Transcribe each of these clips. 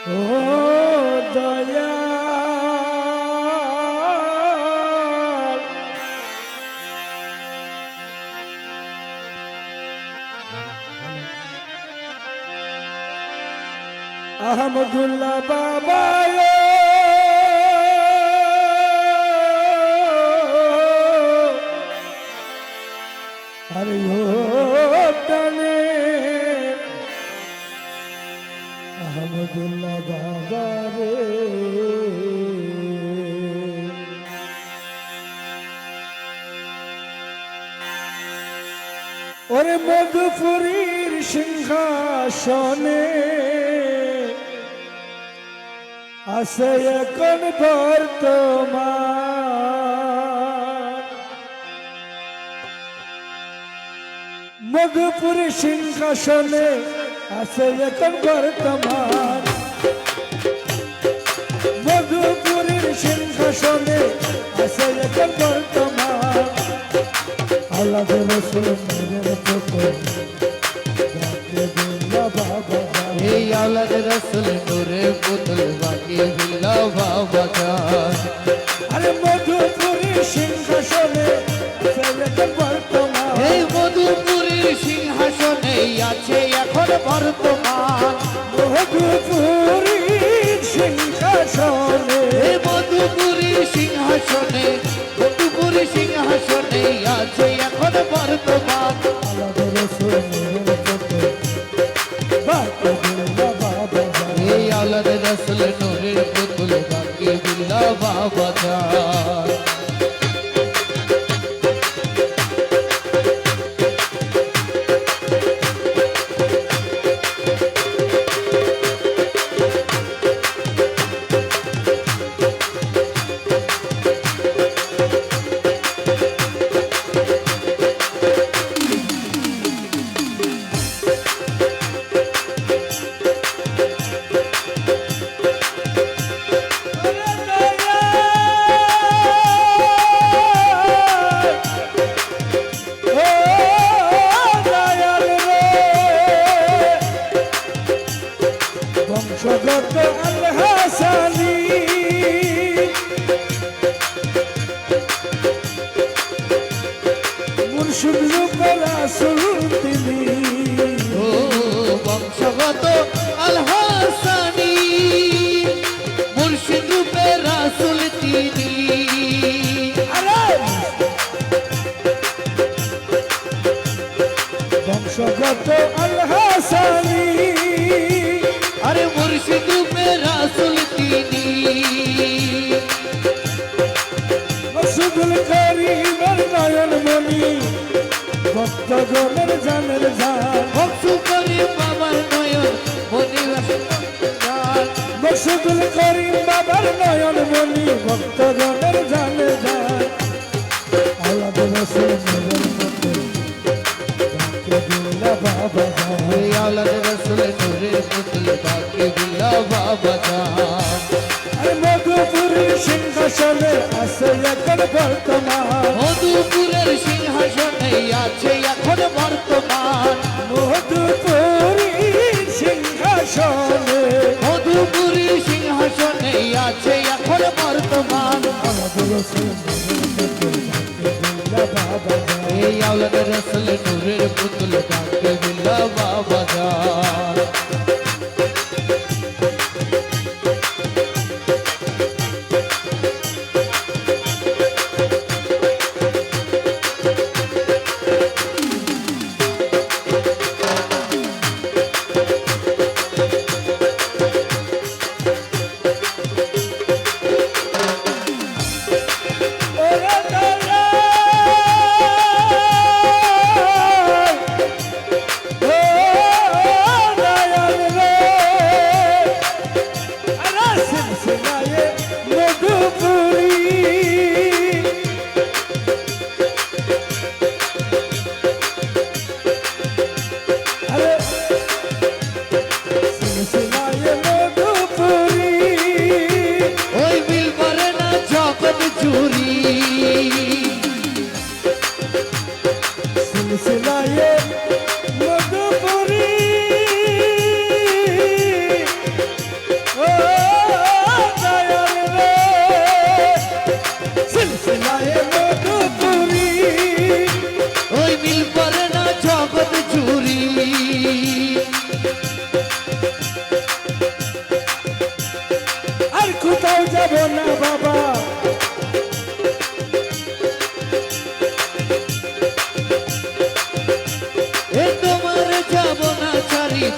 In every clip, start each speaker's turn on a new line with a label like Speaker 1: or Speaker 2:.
Speaker 1: ও দয়াল আহমদুল্লাহ বাবা আরে ও টানে আহমদুল্লাহ বাবা রে ওরে মধুপুরীর সিংহাসনে আছে এখন বর্তমান মধুপুরী সিংহাসনে আছে এখন বর্তমান মধুপুরীর সিংহাসনে আছে এখন বর্তমান আল্লাহ রসুল মেরে পুত্র বাবা
Speaker 2: এই আওলাদ রসুল নূরে পুতুল বাকি বিল্লাহ বাবা জান
Speaker 1: আরে মধুপুরী সিংহাসনে আছে এখন বর্তমান
Speaker 2: এই মধুপুরীর সিংহাসনে আছে এখন বর্তমান
Speaker 1: মধুপুরীর সিংহাসনে
Speaker 2: এই মধুপুরীর সিংহাসনে মধুপুরী সিংহাসনে আছে এখন বর্তমান
Speaker 1: আল্লাহ রসুল মেরে পুত্র বাবা
Speaker 2: এই আওলাদ রসুল নূরের পুতুল বাকি বিল্লাহ বাবা জান
Speaker 1: বংশগত আল হাসানি মুর্শিদ রূপে রাসূল তিনি
Speaker 2: ও বংশগত আল হাসানি মুর্শিদ রূপে রাসূল তিনি
Speaker 1: আরে বংশগত আল হাসানি
Speaker 2: আরে মুর্শিদ রূপে রাসূল তিনি
Speaker 1: মকসুদুল করিমের নয়ন মনি ভক্তগণের জানের জান
Speaker 2: ভক্ত করে বাবার নয়ন মনে জান
Speaker 1: মকসুদুল করিম বাবার নয়ন মনি ভক্তগণের জানের জান আল্লাহ রসুল মেরে পুত্র বাবা
Speaker 2: এই আওলাদ রসুল নূরের পুতুল বাকি বিল্লাহ বাবা জান
Speaker 1: আরে মধুপুরীর সিংহাসনে আছে এখন বর্তমান
Speaker 2: মধুপুরের সিংহাসনে আছে এখন বর্তমান
Speaker 1: মধুপুরীর সিংহাসনে
Speaker 2: মধুপুরীর সিংহাসনে আছে এখন বর্তমান এই আওলাদ রসুল নূরের পুতুল বাকি বিল্লাহ বাবা জান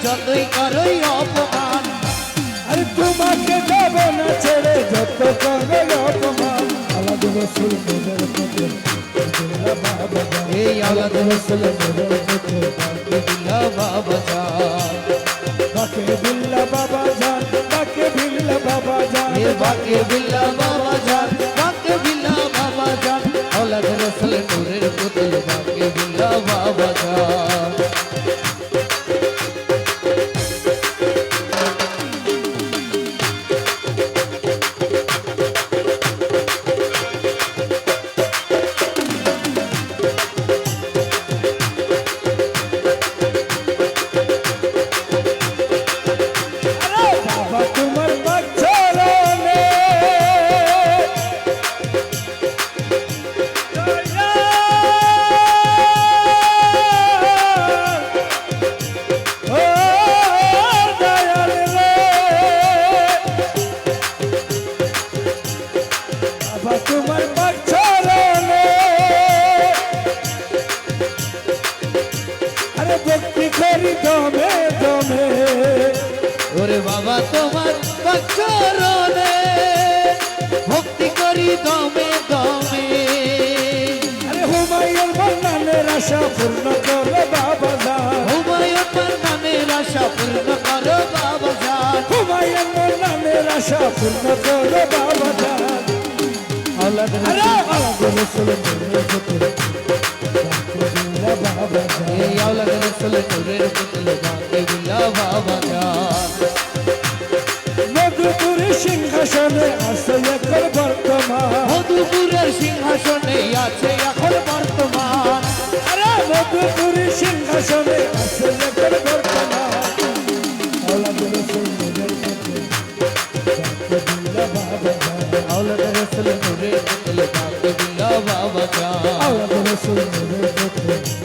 Speaker 2: যতই করই অপমান
Speaker 1: আরে তোমাকে যাব না ছেড়ে যত করবে অপমান আলাদা রসুল মোদের পথে বিল্লা বাবা জান
Speaker 2: এই আওলাদ
Speaker 1: রসুল মোদের পথে
Speaker 2: বাকি বিল্লা বাবা জান
Speaker 1: বাকে বিল্লা বাবা জান বাকে বিল্লা বাবা জান
Speaker 2: এ বাকি বিল্লা বাবা জান বাকি বিল্লা বাবা জান আওলাদ রসুল নূরের পুতুল বাকি বিল্লা বাবা জান
Speaker 1: বাবা তোমার বাচ্চারনে ও দয়াল রে বাবা তোমার বাচ্চারনে আরে ভক্তি করি দমে দমে
Speaker 2: ওরে বাবা তোমার চরণে ভক্তি করি দমে দমে
Speaker 1: আরে হুমায়ুন বর্ণানের আশা পূর্ণ করো বাবা জান
Speaker 2: হুমায়ুন নামের আশা পূর্ণ করো বাবা জান
Speaker 1: হুমায়ুন বর্ণানের আশা পূর্ণ করো বাবা জান
Speaker 2: আওলাদ
Speaker 1: আরে আলাদা রসুল মোদের পথে বাকে বিল্লা বাবা জান
Speaker 2: এই আওলাদ রসুল নূরের পুতুল বাকি বিল্লা বাবা জান
Speaker 1: মধুপুরী সিংহাসনে আছে এখন বর্তমান
Speaker 2: মধুপুরের সিংহাসনে আছে এখন বর্তমান
Speaker 1: আরে মধুপুরী সিংহাসনে আছে এখন বর্তমান আলাদা রসুল মোদের পথে বাকে বিল্লা বাবা জান
Speaker 2: আওলাদ রসুল নূরের পুতুল বাকি বিল্লা বাবা জান
Speaker 1: আলাদা রসুল মোদের পথে